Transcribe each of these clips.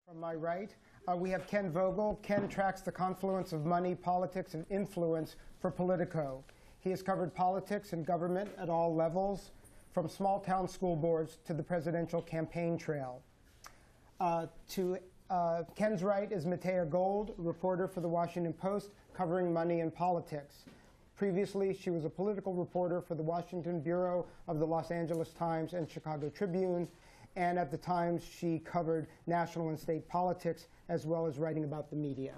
From my right, we have Ken Vogel. Ken tracks the confluence of money, politics, and influence for Politico. He has covered politics and government at all levels, from small-town school boards to the presidential campaign trail. To Ken's right is Matea Gold, reporter for the Washington Post, covering money and politics. Previously, she was a political reporter for the Washington Bureau of the Los Angeles Times and Chicago Tribune, and at the Times, she covered national and state politics, as well as writing about the media.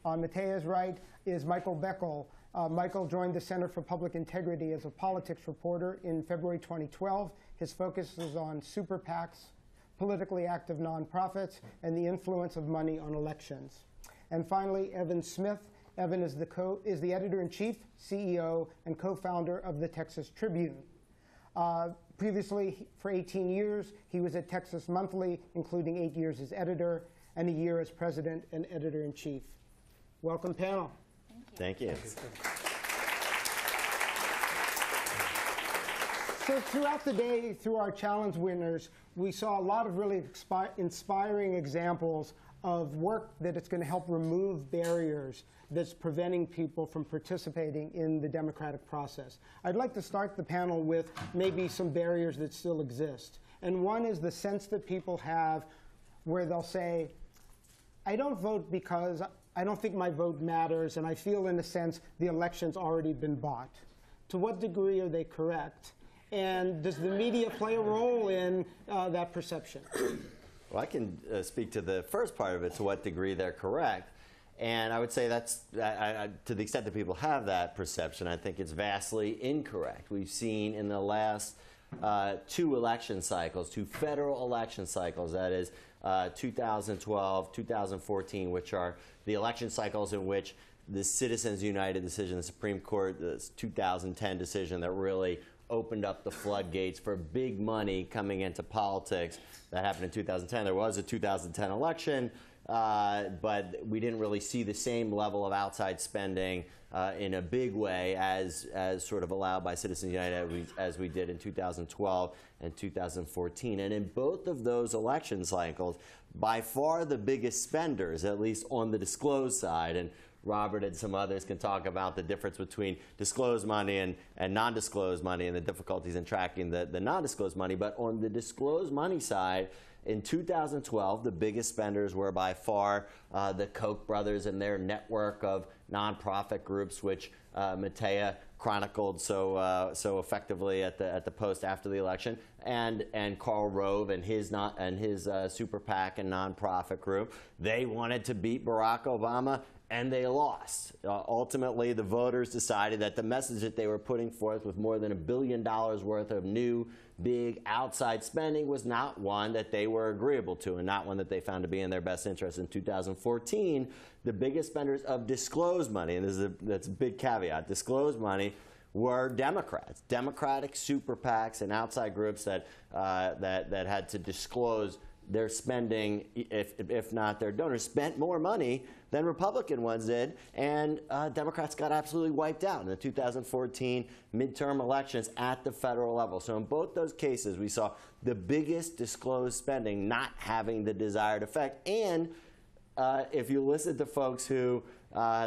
On Matea's right is Michael Beckel. Michael joined the Center for Public Integrity as a politics reporter in February 2012. His focus is on super PACs, politically active nonprofits, and the influence of money on elections. And finally, Evan Smith. Evan is the editor-in-chief, CEO, and co-founder of the Texas Tribune. Previously, for 18 years, he was at Texas Monthly, including 8 years as editor and a year as president and editor-in-chief. Welcome, panel. Thank you. So throughout the day, through our challenge winners, we saw a lot of really inspiring examples of work that it's going to help remove barriers that's preventing people from participating in the democratic process. I'd like to start the panel with maybe some barriers that still exist. And one is the sense that people have where they'll say, I don't vote because I don't think my vote matters, and I feel, in a sense, the election's already been bought. To what degree are they correct? And does the media play a role in that perception? Well, I can speak to the first part of it, to what degree they're correct. And I would say that's, to the extent that people have that perception, I think it's vastly incorrect. We've seen in the last 2 election cycles, 2 federal election cycles, that is 2012, 2014, which are the election cycles in which the Citizens United decision, the Supreme Court, the 2010 decision that really opened up the floodgates for big money coming into politics. That happened in 2010. There was a 2010 election, but we didn't really see the same level of outside spending in a big way as sort of allowed by Citizens United as we did in 2012 and 2014. And in both of those election cycles, by far the biggest spenders, at least on the disclosed side, and Robert and some others can talk about the difference between disclosed money and non-disclosed money and the difficulties in tracking the non-disclosed money. But on the disclosed money side, in 2012, the biggest spenders were by far the Koch brothers and their network of nonprofit groups, which Matea chronicled so effectively at the Post after the election, and Karl Rove and his super PAC and nonprofit group. They wanted to beat Barack Obama, and they lost. Ultimately, the voters decided that the message that they were putting forth with more than $1 billion worth of new, big outside spending was not one that they were agreeable to, and not one that they found to be in their best interest. In 2014, the biggest spenders of disclosed money, and that's a big caveat, disclosed money, were Democrats, Democratic super PACs and outside groups that had to disclose their spending, if not their donors, spent more money than Republican ones did, and Democrats got absolutely wiped out in the 2014 midterm elections at the federal level. So in both those cases, we saw the biggest disclosed spending not having the desired effect. And if you listen to folks who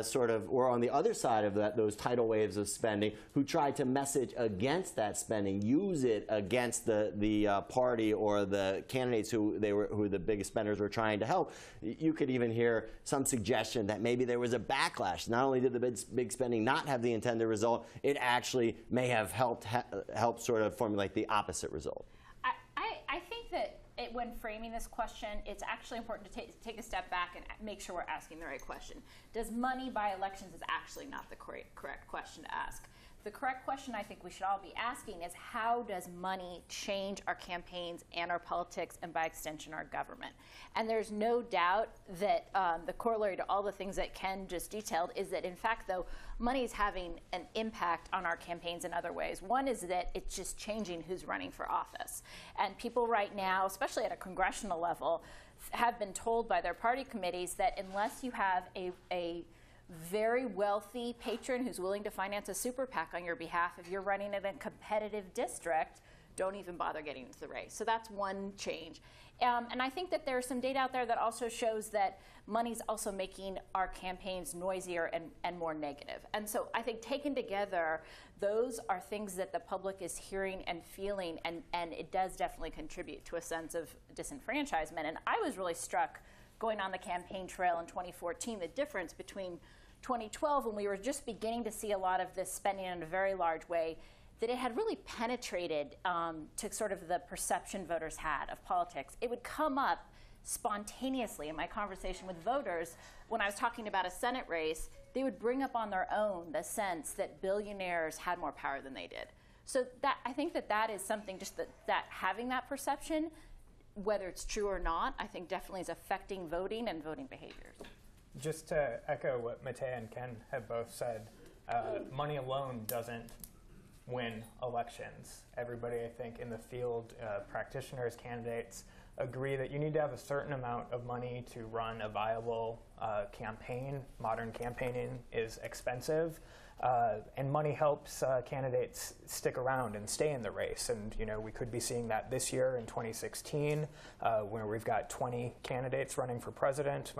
sort of were on the other side of those tidal waves of spending, who tried to message against that spending, use it against the party or the candidates who the biggest spenders were trying to help, you could even hear some suggestion that maybe there was a backlash. Not only did the big spending not have the intended result, it actually may have helped sort of formulate the opposite result. I think that when framing this question, it's actually important to take a step back and make sure we're asking the right question. Does money buy elections is actually not the correct question to ask. The correct question I think we should all be asking is, how does money change our campaigns and our politics, and by extension our government? And there's no doubt that the corollary to all the things that Ken just detailed is that, in fact, though, money is having an impact on our campaigns in other ways. One is that it's just changing who's running for office. And people right now, especially at a congressional level, have been told by their party committees that unless you have a very wealthy patron who's willing to finance a super PAC on your behalf, if you're running in a competitive district, don't even bother getting into the race. So that's one change. And I think that there's some data out there that also shows that money's also making our campaigns noisier and more negative. And so I think taken together, those are things that the public is hearing and feeling, and it does definitely contribute to a sense of disenfranchisement. And I was really struck going on the campaign trail in 2014, the difference between 2012, when we were just beginning to see a lot of this spending in a very large way, that it had really penetrated to sort of the perception voters had of politics. It would come up spontaneously in my conversation with voters when I was talking about a Senate race. They would bring up on their own the sense that billionaires had more power than they did. So that, I think that is something, just that having that perception, whether it's true or not, I think definitely is affecting voting and voting behaviors. Just to echo what Matea and Ken have both said, money alone doesn't win elections. Everybody, I think, in the field, practitioners, candidates, agree that you need to have a certain amount of money to run a viable campaign. Modern campaigning is expensive, and money helps candidates stick around and stay in the race. And we could be seeing that this year in 2016, where we've got 20 candidates running for president.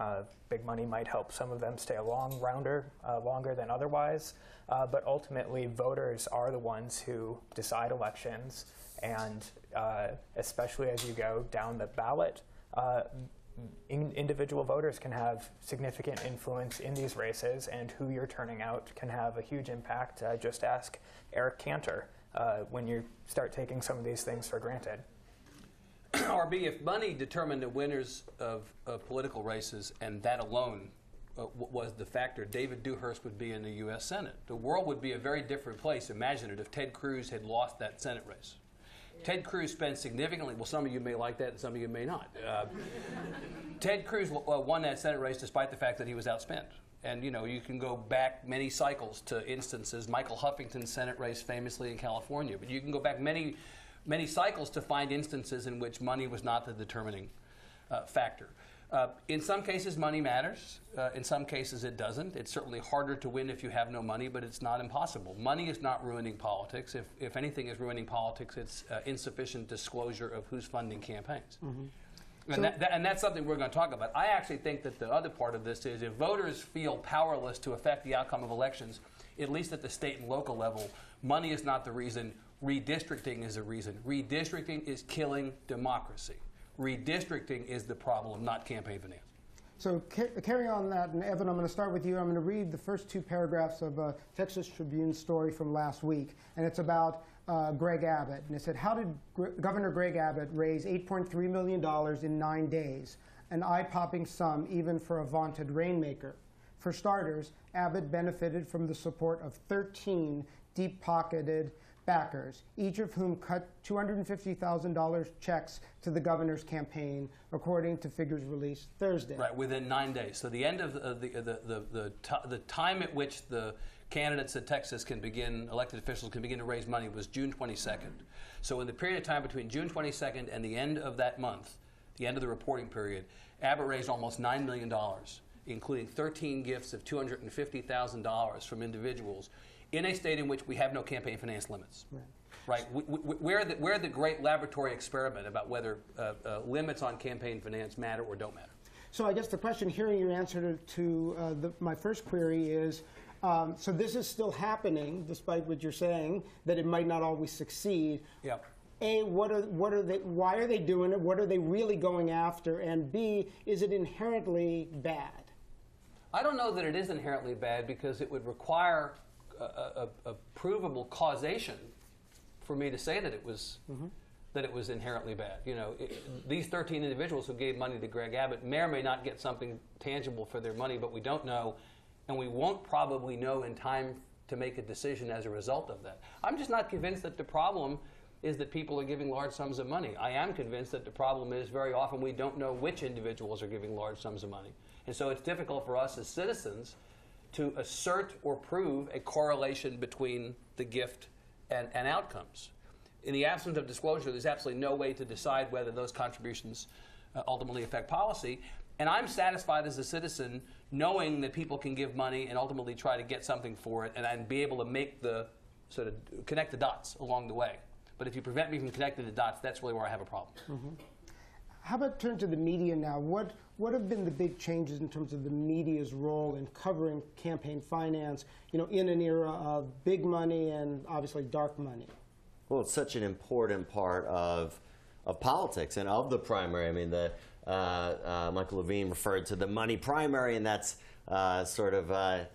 Big money might help some of them stay longer than otherwise. But ultimately, voters are the ones who decide elections, and especially as you go down the ballot, individual voters can have significant influence in these races, and who you're turning out can have a huge impact. Just ask Eric Cantor when you start taking some of these things for granted. RB, if money determined the winners of political races, and that alone was the factor, David Dewhurst would be in the U.S. Senate. The world would be a very different place, imagine it, if Ted Cruz had lost that Senate race. Ted Cruz spent significantly, well, some of you may like that and some of you may not. Ted Cruz won that Senate race despite the fact that he was outspent. And you can go back many cycles to instances, Michael Huffington's Senate race famously in California, but you can go back many cycles to find instances in which money was not the determining factor. In some cases, money matters. In some cases, it doesn't. It's certainly harder to win if you have no money, but it's not impossible. Money is not ruining politics. If anything is ruining politics, it's insufficient disclosure of who's funding campaigns. Mm-hmm. And that's something we're going to talk about. I actually think that the other part of this is if voters feel powerless to affect the outcome of elections, at least at the state and local level, money is not the reason. Redistricting is the reason. Redistricting is killing democracy. Redistricting is the problem, not campaign finance. So carrying on that, and Evan, I'm going to start with you. I'm going to read the first two paragraphs of a Texas Tribune story from last week, and it's about Greg Abbott. And it said, how did Governor Greg Abbott raise $8.3 million in 9 days? An eye-popping sum even for a vaunted rainmaker. For starters, Abbott benefited from the support of 13 deep-pocketed backers, each of whom cut $250,000 checks to the governor's campaign, according to figures released Thursday. Right, within 9 days. So the end of the time at which the candidates at Texas can begin, elected officials can begin to raise money was June 22nd. So in the period of time between June 22nd and the end of that month, the end of the reporting period, Abbott raised almost $9 million, including 13 gifts of $250,000 from individuals, in a state in which we have no campaign finance limits. Right? We're the great laboratory experiment about whether limits on campaign finance matter or don't matter. So I guess the question, hearing your answer to my first query is, so this is still happening, despite what you're saying, that it might not always succeed. Yep. A, why are they doing it? What are they really going after? And B, is it inherently bad? I don't know that it is inherently bad, because it would require a provable causation for me to say that it was inherently bad. These 13 individuals who gave money to Greg Abbott may or may not get something tangible for their money, but we don't know, and we won't probably know in time to make a decision as a result of that. I'm just not convinced that the problem is that people are giving large sums of money. I am convinced that the problem is very often we don't know which individuals are giving large sums of money. And so it's difficult for us as citizens to assert or prove a correlation between the gift and outcomes. In the absence of disclosure, there's absolutely no way to decide whether those contributions ultimately affect policy. And I'm satisfied as a citizen knowing that people can give money and ultimately try to get something for it and be able to make the sort of connect the dots along the way. But if you prevent me from connecting the dots, that's really where I have a problem. How about turn to the media now? What have been the big changes in terms of the media's role in covering campaign finance, in an era of big money and obviously dark money? Well, it's such an important part of politics and of the primary. I mean, Michael Levine referred to the money primary, and that's sort of a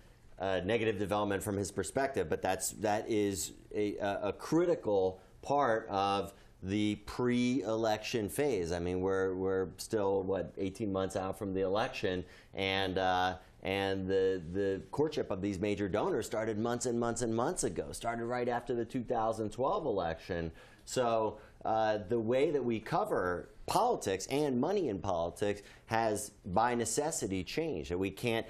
negative development from his perspective. But that is a critical part of the pre-election phase. I mean, we're still 18 months out from the election, and the courtship of these major donors started months and months and months ago. Started right after the 2012 election. So the way that we cover politics and money in politics has, by necessity, changed. We can't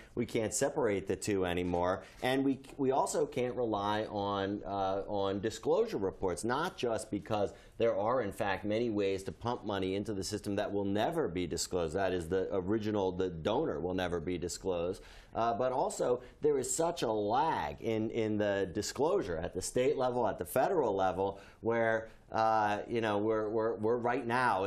separate the two anymore, and we also can't rely on disclosure reports. Not just because there are, in fact, many ways to pump money into the system that will never be disclosed. That is, the donor will never be disclosed. But also, there is such a lag in the disclosure at the state level, at the federal level, where we're right now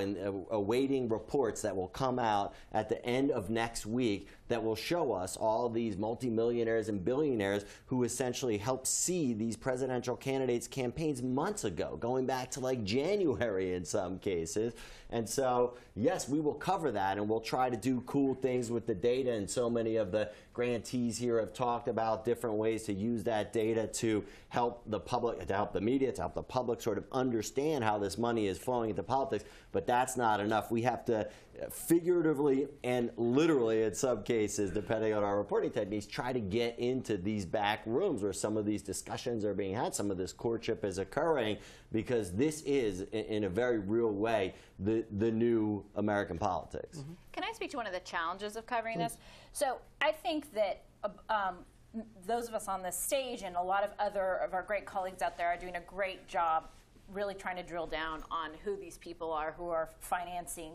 awaiting reports that will come out at the end of next week that will show us all these multimillionaires and billionaires who essentially helped seed these presidential candidates' campaigns months ago, going back to like January in some cases. And so, yes, we will cover that, and we'll try to do cool things with the data. And so many of the grantees here have talked about different ways to use that data to help the public, to help the media, to help the public sort of understand how this money is flowing into politics. But that's not enough. We have to figuratively and literally, in some cases, depending on our reporting techniques, try to get into these back rooms where some of these discussions are being had, some of this courtship is occurring, because this is, in a very real way, the new American politics. Can I speak to one of the challenges of covering this? So I think that those of us on this stage and a lot of other of our great colleagues out there are doing a great job really trying to drill down on who these people are who are financing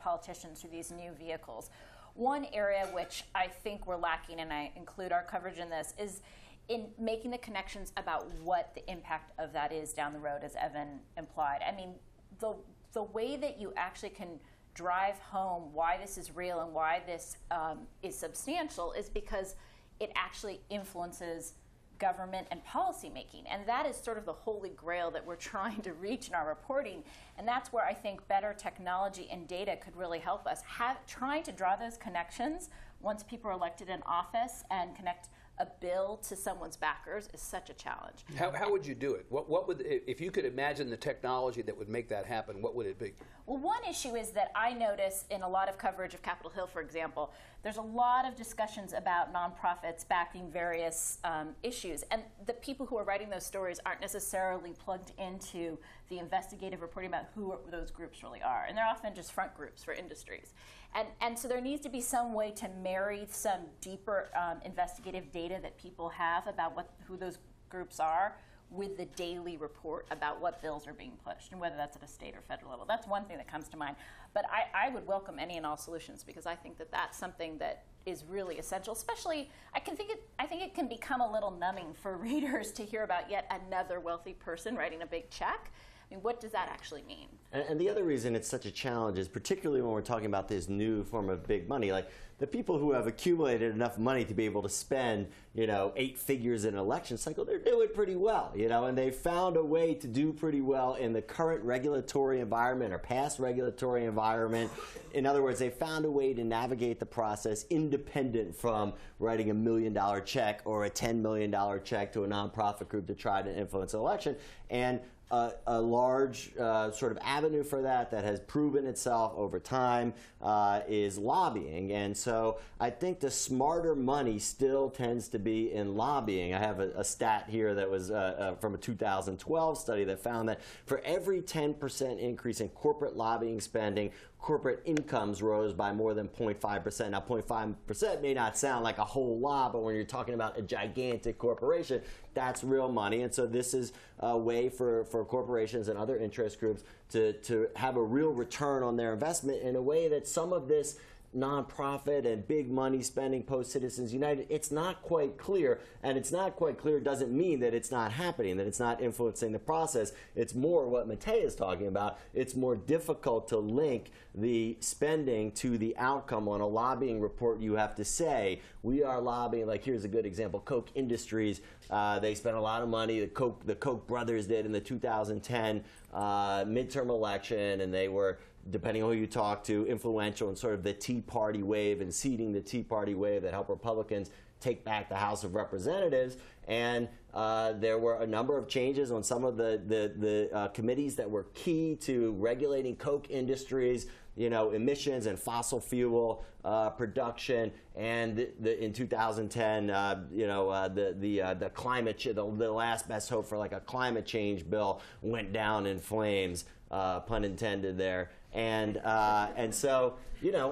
politicians through these new vehicles. One area which I think we're lacking, and I include our coverage in this, is in making the connections about what the impact of that is down the road, as Evan implied. I mean, the way that you actually can drive home why this is real and why this is substantial is because it actually influences government and policy making. And that is sort of the holy grail that we're trying to reach in our reporting. And that's where I think better technology and data could really help us. Trying to draw those connections once people are elected in office and connect a bill to someone's backers is such a challenge. How would you do it? What would, if you could imagine the technology that would make that happen, what would it be? Well, one issue is that I notice in a lot of coverage of Capitol Hill, for example, there's a lot of discussions about nonprofits backing various issues. And the people who are writing those stories aren't necessarily plugged into the investigative reporting about who those groups really are. And they're often just front groups for industries. And so there needs to be some way to marry some deeper investigative data that people have about who those groups are with the daily report about what bills are being pushed, and whether that's at a state or federal level. That's one thing that comes to mind. But I would welcome any and all solutions, because I think that that's something that is really essential. Especially, I think it can become a little numbing for readers to hear about yet another wealthy person writing a big check. I mean, what does that actually mean? And the other reason it's such a challenge is particularly when we're talking about this new form of big money. Like, the people who have accumulated enough money to be able to spend, 8 figures in an election cycle, they're doing pretty well, and they've found a way to do pretty well in the current regulatory environment or past regulatory environment. In other words, they found a way to navigate the process independent from writing $1 million check or a $10 million check to a nonprofit group to try to influence an election. And a large sort of avenue for that has proven itself over time is lobbying. And so I think the smarter money still tends to be in lobbying. I have a stat here that was from a 2012 study that found that for every 10% increase in corporate lobbying spending, corporate incomes rose by more than 0.5%. Now, 0.5% may not sound like a whole lot, but when you're talking about a gigantic corporation, that's real money. And so this is a way for corporations and other interest groups to have a real return on their investment in a way that some of this nonprofit and big money spending post-Citizens United, it's not quite clear. And it's not quite clear doesn't mean that it's not happening, that it's not influencing the process. It's more what Matea is talking about. It's more difficult to link the spending to the outcome. On a lobbying report, you have to say, we are lobbying, like here's a good example, Koch Industries. They spent a lot of money, the Koch brothers did in the 2010 midterm election, and they were, depending on who you talk to, influential in sort of the Tea Party wave and seeding the Tea Party wave that helped Republicans take back the House of Representatives. And there were a number of changes on some of the committees that were key to regulating Koch Industries, emissions and fossil fuel production. And in 2010, the climate, the last best hope for like a climate change bill went down in flames, pun intended there. And so,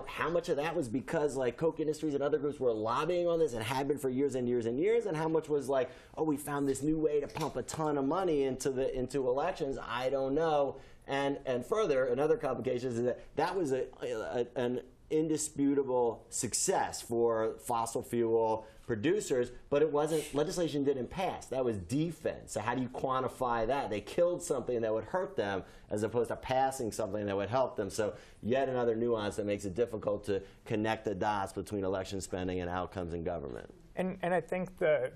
how much of that was because like Koch Industries and other groups were lobbying on this and had been for years and years and years, and how much was like, oh, we found this new way to pump a ton of money into elections? I don't know. And further, another complication is that was an indisputable success for fossil fuel producers, but it wasn't, legislation didn't pass. That was defense. So how do you quantify that? They killed something that would hurt them as opposed to passing something that would help them. So yet another nuance that makes it difficult to connect the dots between election spending and outcomes in government. And I think the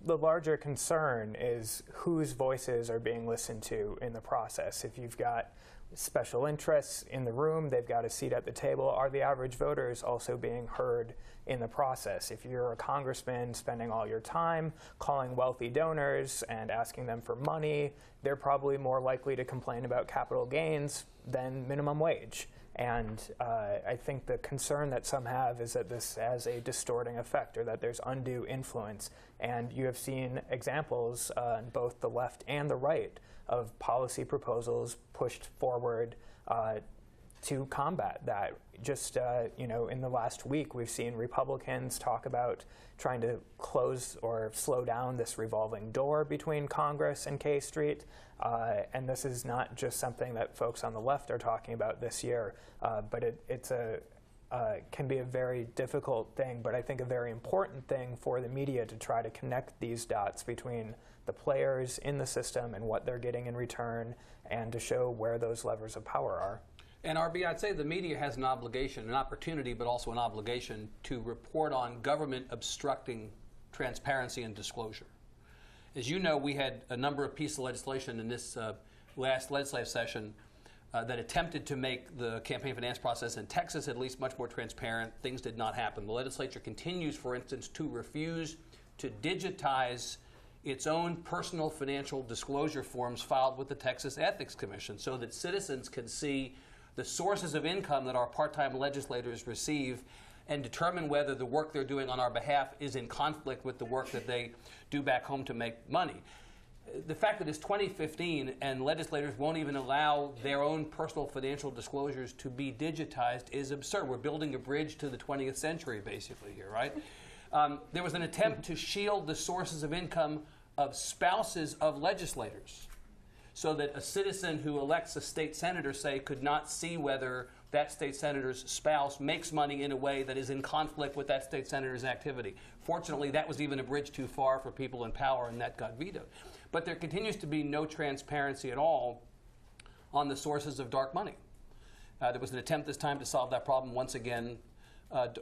larger concern is whose voices are being listened to in the process. If you've got special interests in the room, they've got a seat at the table. Are the average voters also being heard in the process? If you're a congressman spending all your time calling wealthy donors and asking them for money, they're probably more likely to complain about capital gains than minimum wage. And I think the concern that some have is that this has a distorting effect, or that there's undue influence. And you have seen examples on both the left and the right of policy proposals pushed forward to combat that. Just in the last week, we've seen Republicans talk about trying to close or slow down this revolving door between Congress and K Street. And this is not just something that folks on the left are talking about this year, but it can be a very difficult thing, but I think a very important thing for the media to try to connect these dots between the players in the system and what they're getting in return, and to show where those levers of power are. And RB, I'd say the media has an obligation, an opportunity, but also an obligation to report on government obstructing transparency and disclosure. As you know, we had a number of pieces of legislation in this last legislative session that attempted to make the campaign finance process in Texas at least much more transparent. Things did not happen. The legislature continues, for instance, to refuse to digitize its own personal financial disclosure forms filed with the Texas Ethics Commission so that citizens can see the sources of income that our part-time legislators receive and determine whether the work they're doing on our behalf is in conflict with the work that they do back home to make money. The fact that it's 2015 and legislators won't even allow their own personal financial disclosures to be digitized is absurd. We're building a bridge to the 20th century, basically, here, right? There was an attempt to shield the sources of income of spouses of legislators so that a citizen who elects a state senator, say, could not see whether that state senator's spouse makes money in a way that is in conflict with that state senator's activity. Fortunately, that was even a bridge too far for people in power, and that got vetoed. But there continues to be no transparency at all on the sources of dark money. There was an attempt this time to solve that problem. Once again,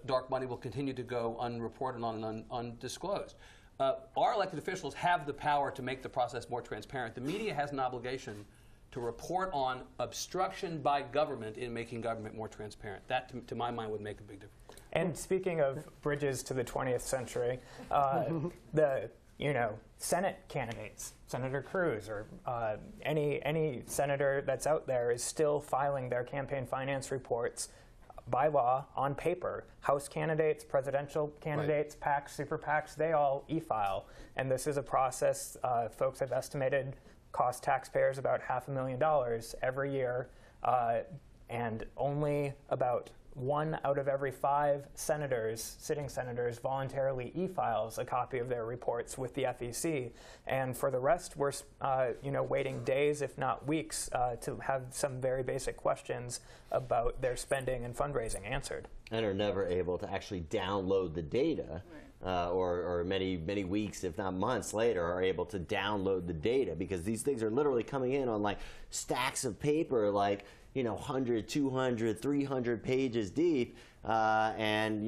dark money will continue to go unreported on and undisclosed. Our elected officials have the power to make the process more transparent. The media has an obligation to report on obstruction by government in making government more transparent. That, to my mind, would make a big difference. And speaking of bridges to the 20th century, the Senate candidates, Senator Cruz or any senator that's out there is still filing their campaign finance reports by law on paper. House candidates, presidential candidates, PACs, super PACs, they all e-file. And this is a process folks have estimated costs taxpayers about $500,000 every year, and only about 1 out of every 5 senators, sitting senators, voluntarily e-files a copy of their reports with the FEC. And for the rest, we're waiting days, if not weeks, to have some very basic questions about their spending and fundraising answered. and are never able to actually download the data, or many weeks, if not months later, are able to download the data, because these things are literally coming in on like stacks of paper, like 100, 200, 300 pages deep, and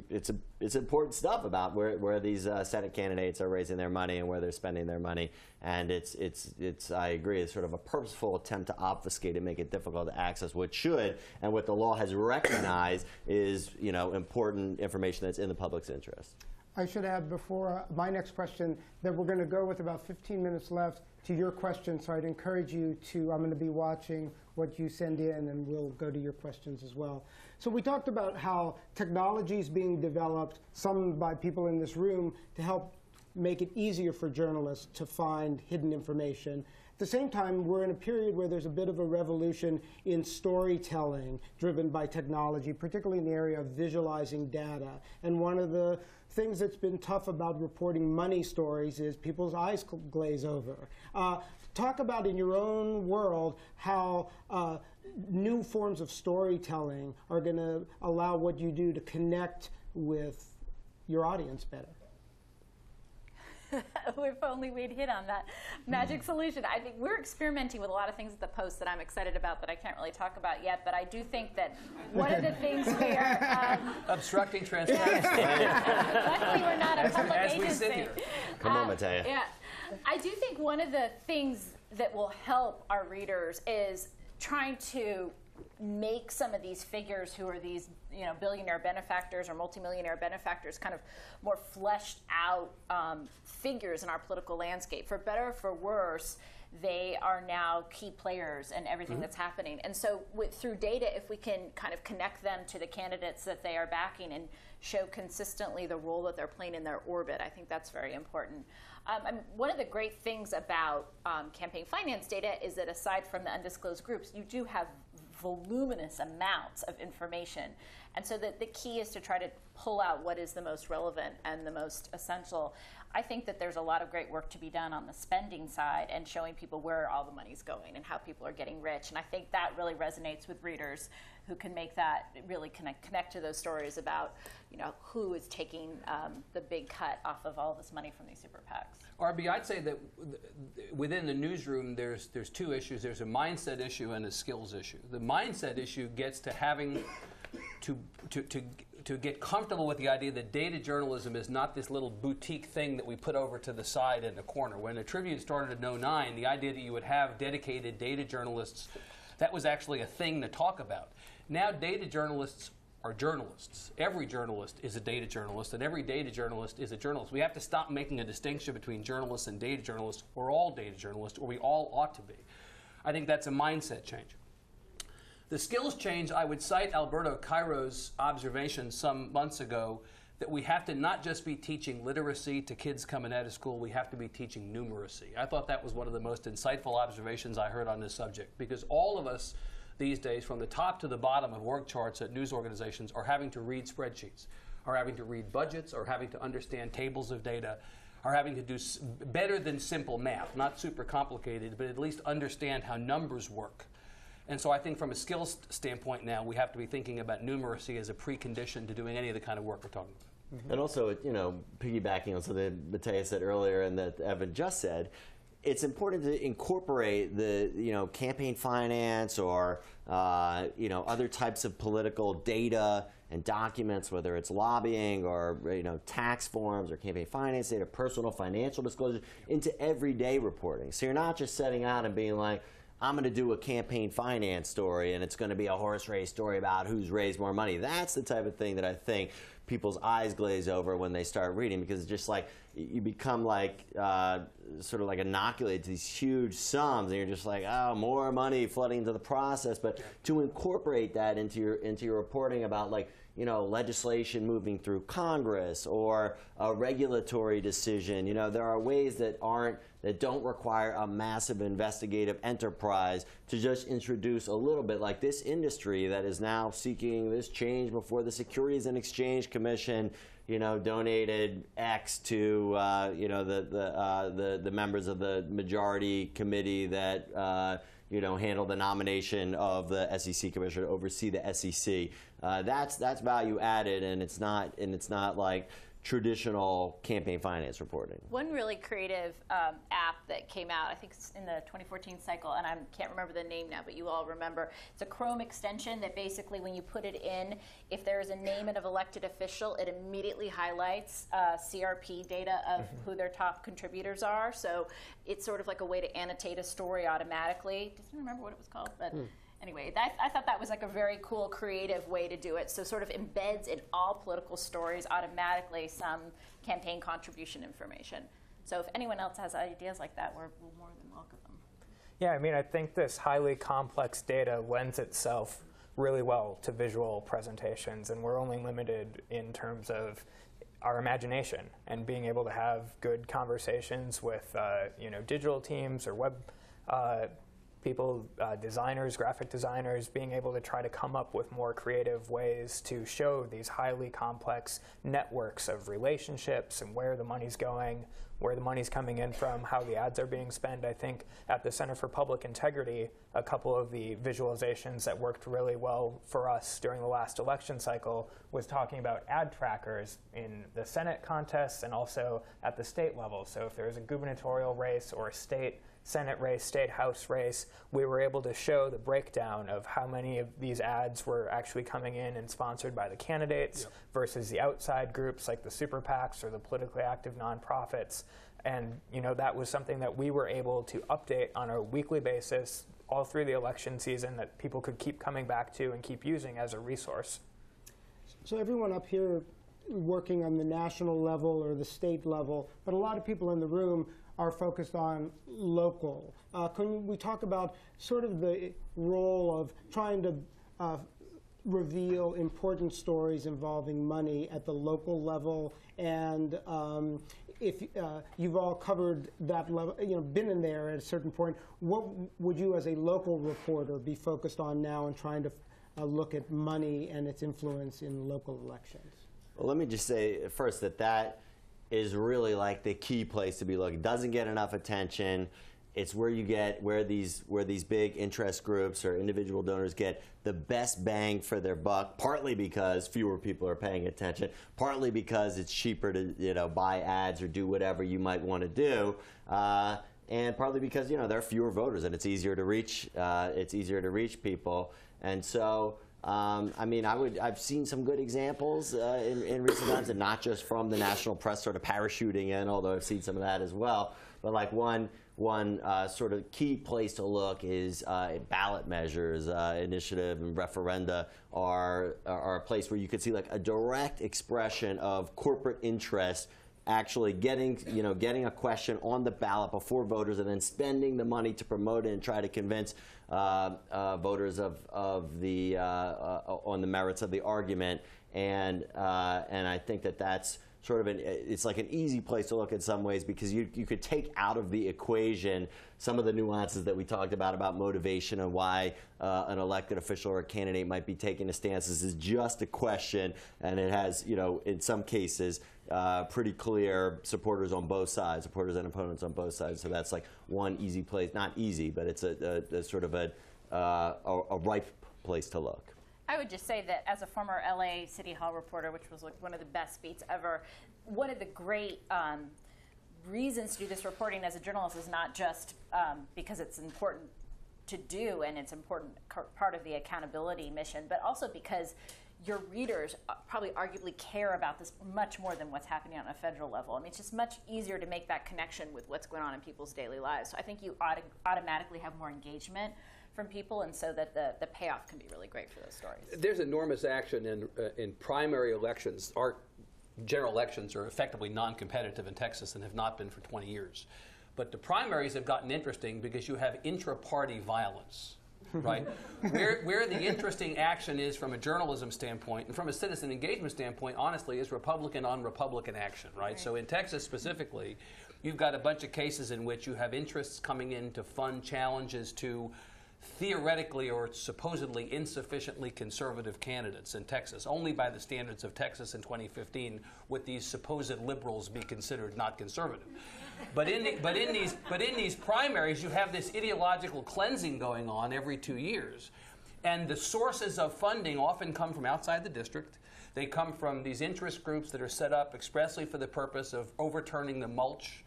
it's important stuff about where these Senate candidates are raising their money and where they're spending their money, and it's I agree, it's sort of a purposeful attempt to obfuscate and make it difficult to access what should and what the law has recognized is important information that's in the public's interest. I should add before my next question that we're going to go with about 15 minutes left to your question, so I'd encourage you to, I'm going to be watching what you send in, and we'll go to your questions as well. So we talked about how technology is being developed, some by people in this room, to help make it easier for journalists to find hidden information. At the same time, we're in a period where there's a bit of a revolution in storytelling driven by technology, particularly in the area of visualizing data. And one of the things that's been tough about reporting money stories is people's eyes glaze over. Talk about, in your own world, how new forms of storytelling are going to allow what you do to connect with your audience better. If only we'd hit on that magic solution. I think we're experimenting with a lot of things at the Post that I'm excited about that I can't really talk about yet, but I do think that one of the things we are... obstructing transparency. Luckily, we're not a public as agency. we sit here. Come on, Matea. Yeah. I do think one of the things that will help our readers is trying to make some of these figures who are these billionaire benefactors or multimillionaire benefactors kind of more fleshed out figures in our political landscape. For better or for worse, they are now key players in everything that's happening. And so through data, if we can kind of connect them to the candidates that they are backing and show consistently the role that they're playing in their orbit, I think that's very important. One of the great things about campaign finance data is that aside from the undisclosed groups, you do have voluminous amounts of information. And so the key is to try to pull out what is the most relevant and the most essential. I think that there's a lot of great work to be done on the spending side and showing people where all the money's going and how people are getting rich. And I think that really resonates with readers who can make that really connect to those stories about who is taking the big cut off of all this money from these super PACs. RB, I'd say that within the newsroom, there's two issues. There's a mindset issue and a skills issue. The mindset issue gets to having to get comfortable with the idea that data journalism is not this little boutique thing that we put over to the side in the corner. When the Tribune started in 2009, the idea that you would have dedicated data journalists, that was actually a thing to talk about. Now data journalists are journalists. Every journalist is a data journalist, and every data journalist is a journalist. We have to stop making a distinction between journalists and data journalists. We're all data journalists, or we all ought to be. I think that's a mindset change. The skills change, I would cite Alberto Cairo's observation some months ago that we have to not just be teaching literacy to kids coming out of school, we have to be teaching numeracy. I thought that was one of the most insightful observations I heard on this subject, because all of us these days, from the top to the bottom of org charts at news organizations, are having to read spreadsheets, are having to read budgets, are having to understand tables of data, are having to do better than simple math, not super complicated, but at least understand how numbers work. And so I think from a skills standpoint now, we have to be thinking about numeracy as a precondition to doing any of the kind of work we're talking about. And also, piggybacking on something that Matea said earlier and that Evan just said, it's important to incorporate the campaign finance or other types of political data and documents, whether it's lobbying or tax forms or campaign finance data, personal financial disclosures, into everyday reporting. So you're not just setting out and being like, I'm going to do a campaign finance story and it's going to be a horse race story about who's raised more money. That's the type of thing that I think people's eyes glaze over when they start reading, because it's just like you become like sort of like inoculated to these huge sums, and you're just like, oh, more money flooding into the process. But to incorporate that into your reporting about legislation moving through Congress or a regulatory decision, there are ways that don't require a massive investigative enterprise to just introduce a little bit, like this industry that is now seeking this change before the Securities and Exchange Commission, donated X to the members of the majority committee that handle the nomination of the SEC commissioner, oversee the SEC. That's value added, and it's not like traditional campaign finance reporting. One really creative app that came out, I think it's in the 2014 cycle, and I can't remember the name now, but you all remember. It's a Chrome extension that basically, when you put it in, if there is a name of elected official, it immediately highlights CRP data of who their top contributors are. So it's sort of like a way to annotate a story automatically. Doesn't remember what it was called, but. Anyway, I thought that was like a very cool, creative way to do it. So sort of embeds in all political stories automatically some campaign contribution information. So if anyone else has ideas like that, we're more than welcome them. Yeah, I mean, I think this highly complex data lends itself really well to visual presentations, and we're only limited in terms of our imagination and being able to have good conversations with digital teams or web people, designers, graphic designers, being able to try to come up with more creative ways to show these highly complex networks of relationships and where the money's going, where the money's coming in from, how the ads are being spent. I think at the Center for Public Integrity, a couple of the visualizations that worked really well for us during the last election cycle was talking about ad trackers in the Senate contests and also at the state level. So if there was a gubernatorial race or a state Senate race, state house race, we were able to show the breakdown of how many of these ads were actually coming in and sponsored by the candidates versus the outside groups like the super PACs or the politically active nonprofits. And that was something that we were able to update on a weekly basis all through the election season that people could keep coming back to and keep using as a resource. So everyone up here working on the national level or the state level, but a lot of people in the room are focused on local. Can we talk about sort of the role of trying to reveal important stories involving money at the local level? And if you've all covered that level, been in there at a certain point, what would you as a local reporter be focused on now in trying to look at money and its influence in local elections? Well, let me just say first that is really like the key place to be looking. It doesn't get enough attention. It's where these big interest groups or individual donors get the best bang for their buck, partly because fewer people are paying attention, partly because it's cheaper to buy ads or do whatever you might want to do, and partly because there are fewer voters and it's easier to reach people. And so I've seen some good examples in recent times, and not just from the national press sort of parachuting in, although I've seen some of that as well. But like one sort of key place to look is ballot measures, initiative and referenda are a place where you could see like a direct expression of corporate interest actually getting a question on the ballot before voters and then spending the money to promote it and try to convince voters on the merits of the argument. And I think that's sort of it's like an easy place to look in some ways, because you could take out of the equation some of the nuances that we talked about motivation and why an elected official or a candidate might be taking a stance. This is just a question, and it has, in some cases, pretty clear supporters on both sides, supporters and opponents on both sides. So that's like one easy place, not easy, but it's a sort of a ripe place to look. I would just say that as a former LA City Hall reporter, which was like one of the best beats ever, one of the great reasons to do this reporting as a journalist is not just because it's important to do and it's an important part of the accountability mission, but also because your readers probably arguably care about this much more than what's happening on a federal level. I mean, it's just much easier to make that connection with what's going on in people's daily lives. So I think you automatically have more engagement from people, and so that the payoff can be really great for those stories. There's enormous action in primary elections. Our general elections are effectively non-competitive in Texas and have not been for 20 years. But the primaries have gotten interesting because you have intra-party violence, right? Where the interesting action is from a journalism standpoint and from a citizen engagement standpoint, honestly, is Republican on Republican action, right? So in Texas specifically, you've got a bunch of cases in which you have interests coming in to fund challenges to theoretically or supposedly insufficiently conservative candidates in Texas. Only by the standards of Texas in 2015 would these supposed liberals be considered not conservative. But in these primaries, you have this ideological cleansing going on every 2 years. And the sources of funding often come from outside the district. They come from these interest groups that are set up expressly for the purpose of overturning the mulch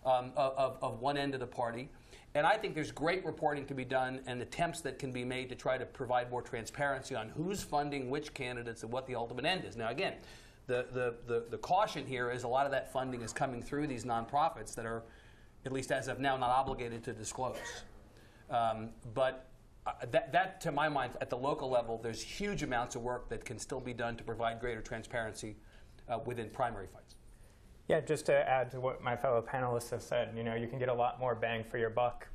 of one end of the party. And I think there's great reporting to be done and attempts that can be made to try to provide more transparency on who's funding which candidates and what the ultimate end is. Now, again, the caution here is a lot of that funding is coming through these nonprofits that are, at least as of now, not obligated to disclose. But that, to my mind, at the local level, there's huge amounts of work that can still be done to provide greater transparency within primary fights. Yeah, just to add to what my fellow panelists have said, you know, you can get a lot more bang for your buck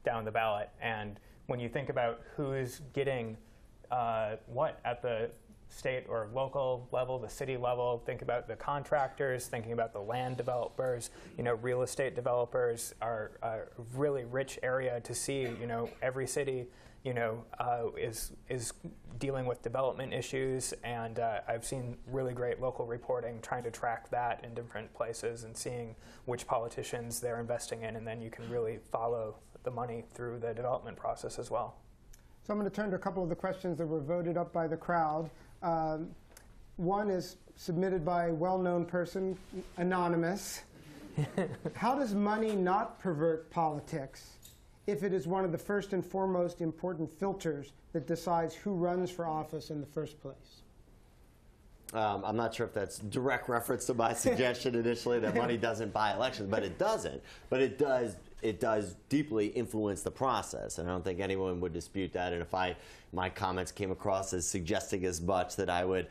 down the ballot. And when you think about who's getting what at the state or local level, the city level, think about the contractors, thinking about the land developers, you know, real estate developers are a really rich area to see. You know, every city, you know, is dealing with development issues, and I've seen really great local reporting trying to track that in different places and seeing which politicians they're investing in, and then you can really follow the money through the development process as well. So I'm going to turn to a couple of the questions that were voted up by the crowd. One is submitted by a well-known person, anonymous. How does money not pervert politics if it is one of the first and foremost important filters that decides who runs for office in the first place? I'm not sure if that's direct reference to my suggestion initially that money doesn't buy elections, but it doesn't. But it does deeply influence the process, and I don't think anyone would dispute that. And if my comments came across as suggesting as much, that I would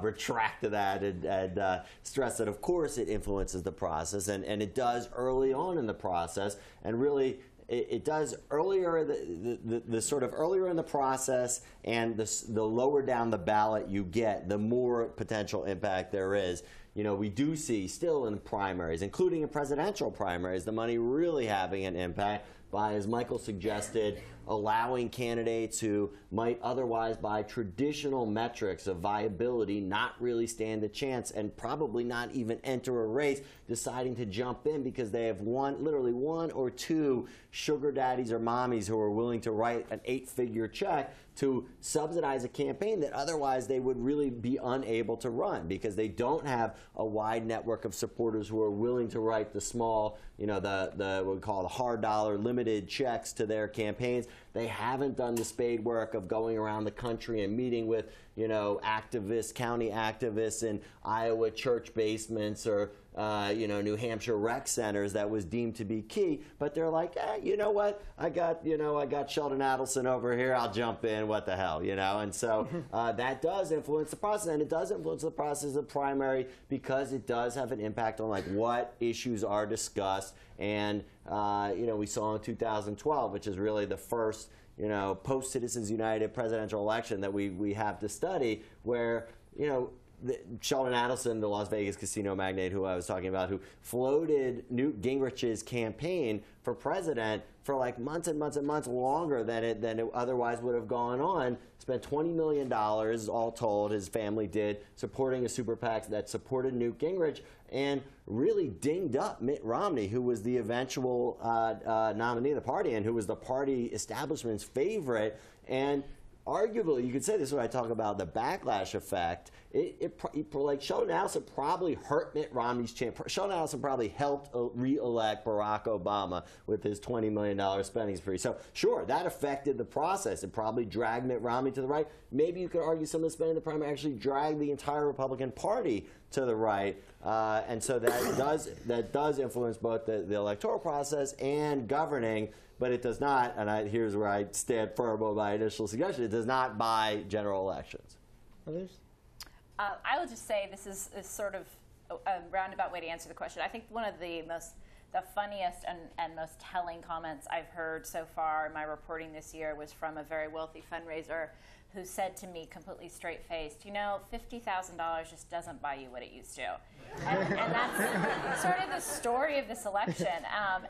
retract to that and stress that, of course, it influences the process, and it does early on in the process, and really it does earlier, the sort of earlier in the process, and the lower down the ballot you get, the more potential impact there is. You know, we do see still in primaries, including in presidential primaries, the money really having an impact by, as Michael suggested, allowing candidates who might otherwise, by traditional metrics of viability, not really stand a chance and probably not even enter a race, deciding to jump in because they have literally one or two sugar daddies or mommies who are willing to write an 8-figure check to subsidize a campaign that otherwise they would really be unable to run because they don't have a wide network of supporters who are willing to write the small, you know, the what we call the hard dollar limited checks to their campaigns. They haven't done the spade work of going around the country and meeting with, you know, activists, county activists in Iowa church basements or, you know, New Hampshire rec centers that was deemed to be key. But they're like, you know what? I got Sheldon Adelson over here. I'll jump in. What the hell, you know? And so that does influence the process, and it does influence the process of primary because it does have an impact on like what issues are discussed. And you know, we saw in 2012, which is really the first, you know, post-Citizens United presidential election that we have to study, where, you know, Sheldon Adelson, the Las Vegas casino magnate who I was talking about, who floated Newt Gingrich's campaign for president for like months and months and months longer than it otherwise would have gone on, spent $20 million, all told, his family did, supporting a super PAC that supported Newt Gingrich, and really dinged up Mitt Romney, who was the eventual nominee of the party and who was the party establishment's favorite. And arguably, you could say this when I talk about the backlash effect. Like Sheldon Adelson probably hurt Mitt Romney's chance. Sheldon Adelson probably helped re-elect Barack Obama with his $20 million spending spree. So sure, that affected the process. It probably dragged Mitt Romney to the right. Maybe you could argue some of the spending in the primary actually dragged the entire Republican Party to the right. And so that does influence both the electoral process and governing. But it does not, and here's where I stand firm on my initial suggestion, it does not buy general elections. Others? I will just say this is sort of a roundabout way to answer the question. I think one of the funniest and most telling comments I've heard so far in my reporting this year was from a very wealthy fundraiser who said to me completely straight-faced, you know, $50,000 just doesn't buy you what it used to. And that's sort of the story of this election.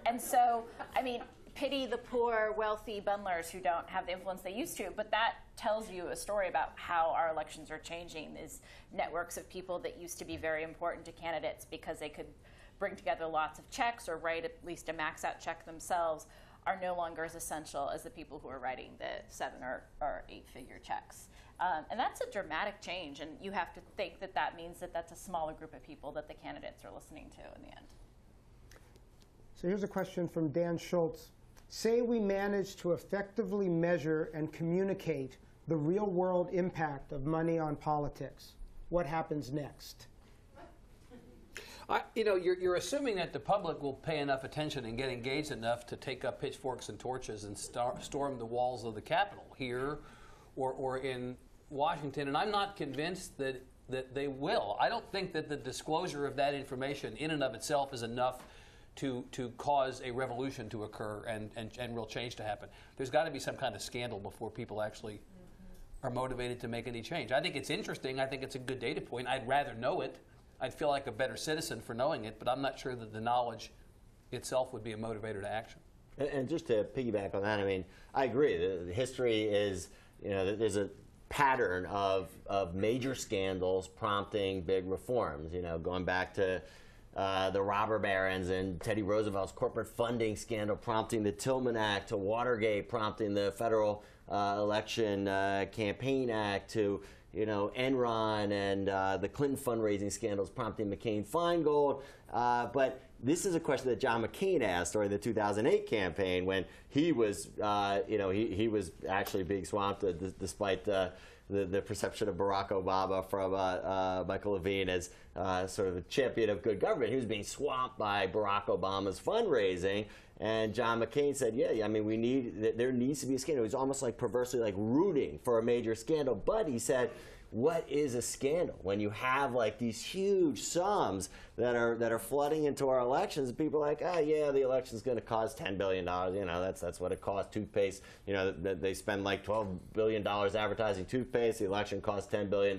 And so, I mean, pity the poor, wealthy bundlers who don't have the influence they used to, but that tells you a story about how our elections are changing. These networks of people that used to be very important to candidates because they could bring together lots of checks or write at least a max out check themselves are no longer as essential as the people who are writing the 7 or 8 figure checks. And that's a dramatic change, and you have to think that that means that that's a smaller group of people that the candidates are listening to in the end. So here's a question from Dan Schultz. Say we manage to effectively measure and communicate the real-world impact of money on politics. What happens next? You're assuming that the public will pay enough attention and get engaged enough to take up pitchforks and torches and storm the walls of the Capitol here or in Washington, and I'm not convinced that they will. I don't think that the disclosure of that information in and of itself is enough to cause a revolution to occur and real change to happen. There's got to be some kind of scandal before people actually are motivated to make any change. I think it's interesting. I think it's a good data point. I'd rather know it. I'd feel like a better citizen for knowing it, but I'm not sure that the knowledge itself would be a motivator to action. And just to piggyback on that, I mean, I agree. The history is, there's a pattern of major scandals prompting big reforms, going back to the robber barons and Teddy Roosevelt's corporate funding scandal prompting the Tillman Act, to Watergate prompting the Federal Election Campaign Act, to Enron and the Clinton fundraising scandals prompting McCain-Feingold. But this is a question that John McCain asked during the 2008 campaign when he was, he was actually being swamped despite the perception of Barack Obama from Michael Levine as sort of a champion of good government. He was being swamped by Barack Obama's fundraising. And John McCain said, yeah, I mean, there needs to be a scandal. He was almost like perversely like rooting for a major scandal. But he said, what is a scandal? When you have like these huge sums that are flooding into our elections, and people are like, yeah, the election's going to cost $10 billion. That's what it costs. Toothpaste, they spend like $12 billion advertising toothpaste. The election costs $10 billion.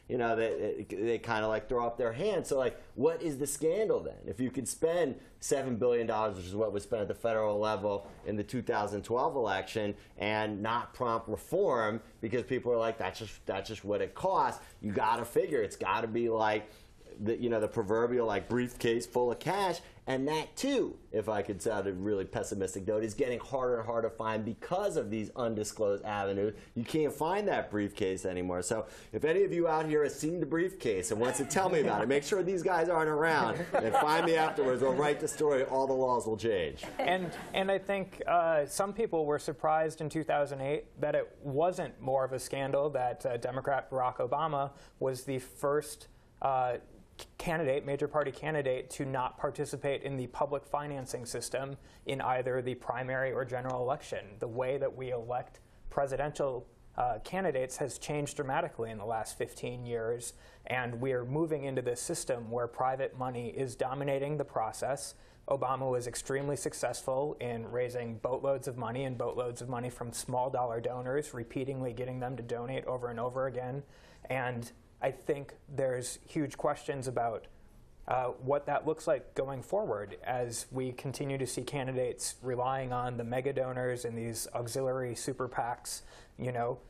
They kind of like throw up their hands. So like, what is the scandal then? If you could spend $7 billion, which is what was spent at the federal level in the 2012 election, and not prompt reform because people are like, that's just what it costs. You got to figure it's got to be like the proverbial like briefcase full of cash. And that too, if I could sound a really pessimistic note, is getting harder and harder to find because of these undisclosed avenues. You can't find that briefcase anymore. So if any of you out here has seen the briefcase and wants to tell me about it, make sure these guys aren't around and find me afterwards. We'll write the story. All the laws will change. And I think some people were surprised in 2008 that it wasn't more of a scandal that Democrat Barack Obama was the first major party candidate to not participate in the public financing system in either the primary or general election. The way that we elect presidential candidates has changed dramatically in the last 15 years, and we're moving into this system where private money is dominating the process. Obama was extremely successful in raising boatloads of money from small dollar donors, repeatedly getting them to donate over and over again. And I think there's huge questions about what that looks like going forward as we continue to see candidates relying on the mega donors and these auxiliary super PACs.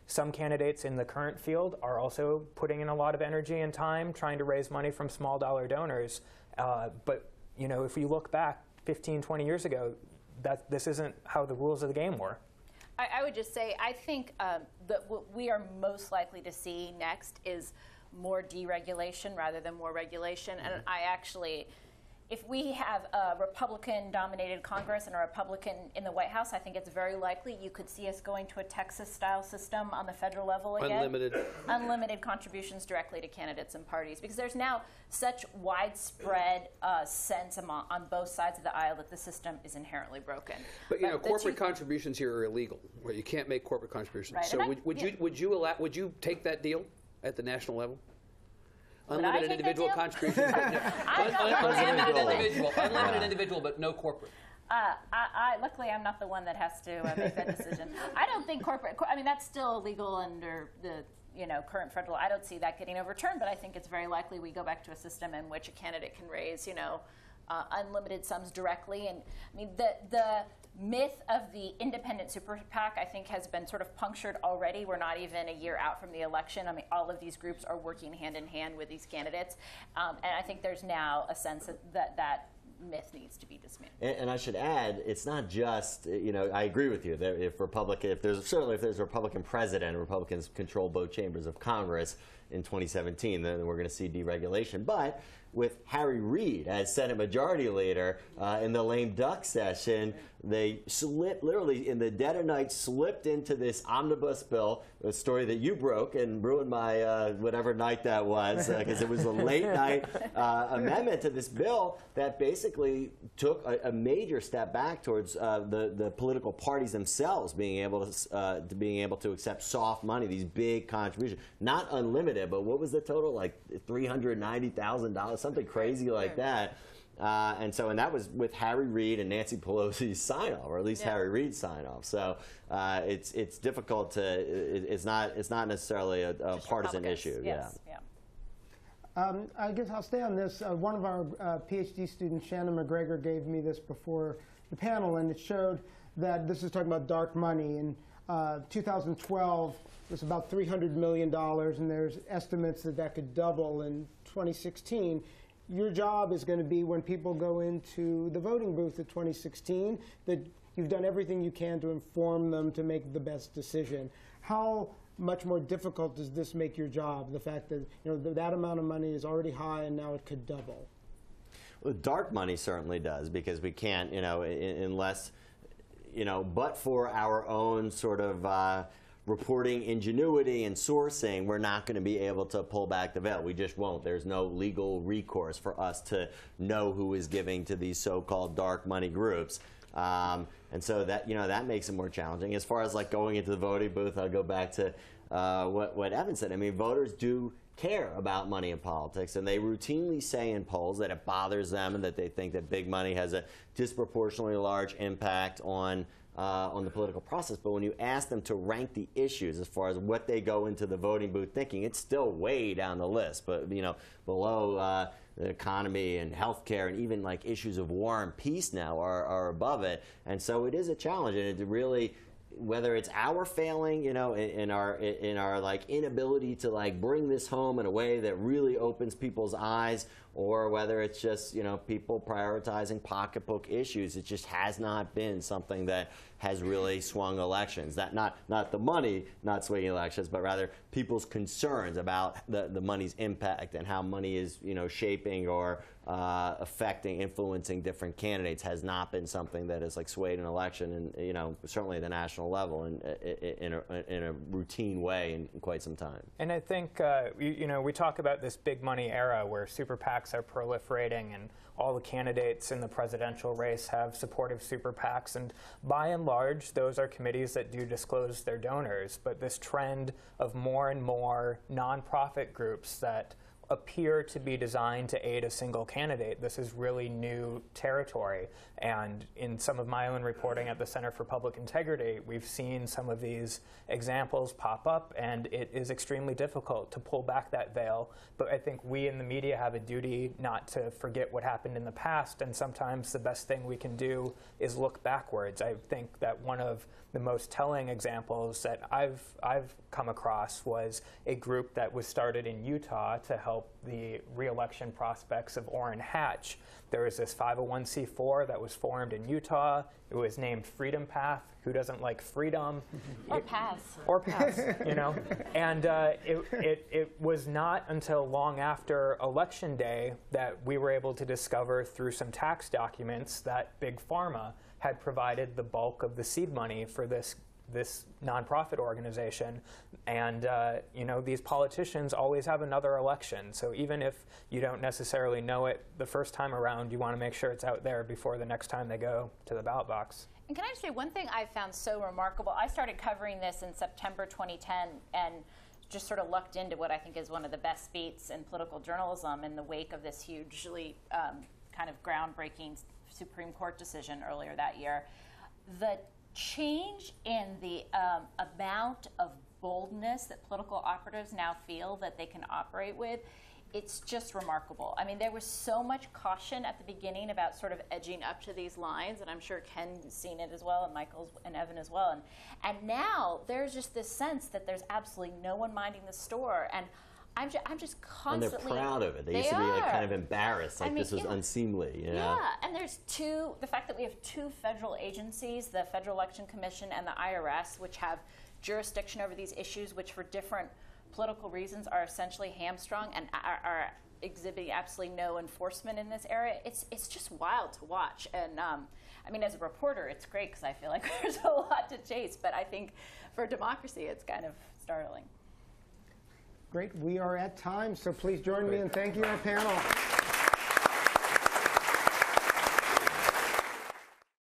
Some candidates in the current field are also putting in a lot of energy and time trying to raise money from small dollar donors. But if we look back 15, 20 years ago, this isn't how the rules of the game were. I would just say, I think that what we are most likely to see next is more deregulation rather than more regulation. And I actually, if we have a Republican-dominated Congress and a Republican in the White House, I think it's very likely you could see us going to a Texas-style system on the federal level again. Unlimited contributions directly to candidates and parties. Because there's now such widespread sense on both sides of the aisle that the system is inherently broken. But corporate contributions here are illegal. Right? You can't make corporate contributions. Right. So would you take that deal at the national level? Unlimited individual contributions. Unlimited individual, but no corporate. Luckily, I'm not the one that has to make that decision. I don't think corporate. I mean, that's still illegal under the current federal. I don't see that getting overturned, but I think it's very likely we go back to a system in which a candidate can raise unlimited sums directly. And I mean, the myth of the independent super PAC, I think, has been sort of punctured already. We're not even a year out from the election. I mean, all of these groups are working hand in hand with these candidates. And I think there's now a sense that myth needs to be dismantled. And I should add, it's not just, I agree with you that if there's a Republican president and Republicans control both chambers of Congress in 2017, then we're going to see deregulation. But with Harry Reid as Senate Majority Leader in the lame duck session, they literally in the dead of night slipped into this omnibus bill, a story that you broke and ruined my whatever night that was, because it was a late night amendment to this bill that basically took a major step back towards the political parties themselves being able to accept soft money, these big contributions, not unlimited, but what was the total, like $390,000, something crazy like that. And that was with Harry Reid and Nancy Pelosi's sign-off, or at least Harry Reid's sign-off. So it's difficult to, it's not necessarily a partisan issue. Yes. Yeah. I guess I'll stay on this. One of our PhD students, Shannon McGregor, gave me this before the panel, and it showed that this is talking about dark money. In 2012, it was about $300 million, and there's estimates that could double in 2016. Your job is going to be, when people go into the voting booth at 2016, that you've done everything you can to inform them to make the best decision. How much more difficult does this make your job, the fact that that amount of money is already high and now it could double? Well, dark money certainly does, because we can't, unless, but for our own sort of reporting ingenuity and sourcing, we're not going to be able to pull back the veil. We just won't. There's no legal recourse for us to know who is giving to these so-called dark money groups. And so that, that makes it more challenging. As far as like going into the voting booth, I'll go back to what Evan said. I mean, voters do care about money in politics, and they routinely say in polls that it bothers them and that they think that big money has a disproportionately large impact on the political process. But when you ask them to rank the issues as far as what they go into the voting booth thinking, it's still way down the list. But below the economy and healthcare and even like issues of war and peace now are above it. And so it is a challenge, and it really, whether it's our failing, in our like inability to like bring this home in a way that really opens people's eyes, or whether it's just people prioritizing pocketbook issues, it just has not been something that has really swung elections. That not the money not swinging elections, but rather people's concerns about the money's impact and how money is shaping or affecting, influencing different candidates has not been something that has like swayed an election, and certainly at the national level in a routine way in quite some time. And I think we talk about this big money era where super PACs are proliferating, and all the candidates in the presidential race have supportive super PACs, and by and large those are committees that do disclose their donors. But this trend of more and more nonprofit groups that appear to be designed to aid a single candidate, this is really new territory. And in some of my own reporting at the Center for Public Integrity, we've seen some of these examples pop up, and it is extremely difficult to pull back that veil. But I think we in the media have a duty not to forget what happened in the past, and sometimes the best thing we can do is look backwards. I think that one of the most telling examples that I've come across was a group that was started in Utah to help the re-election prospects of Orrin Hatch. There was this 501c4 that was formed in Utah. It was named Freedom Path. Who doesn't like freedom? Or pass. Or pass, And it was not until long after Election Day that we were able to discover through some tax documents that Big Pharma had provided the bulk of the seed money for this nonprofit organization. And these politicians always have another election. So even if you don't necessarily know it the first time around, you want to make sure it's out there before the next time they go to the ballot box. And can I just say one thing I found so remarkable? I started covering this in September 2010 and just sort of lucked into what I think is one of the best beats in political journalism in the wake of this hugely kind of groundbreaking Supreme Court decision earlier that year. The change in the amount of boldness that political operatives now feel that they can operate with it's just remarkable. I mean, there was so much caution at the beginning about sort of edging up to these lines, and I'm sure Ken's seen it as well, and Michael's and Evan as well. And now there's just this sense that there's absolutely no one minding the store, and I'm just constantly. And they're proud of it. They used to be like kind of embarrassed, like this was unseemly. You know? Yeah, and there's the fact that we have two federal agencies, the Federal Election Commission and the IRS, which have jurisdiction over these issues, which for different political reasons are essentially hamstrung and are exhibiting absolutely no enforcement in this area. It's just wild to watch. And I mean, as a reporter, it's great because I feel like there's a lot to chase. But I think for democracy, it's kind of startling. Great. We are at time, so please join me in thanking our panel.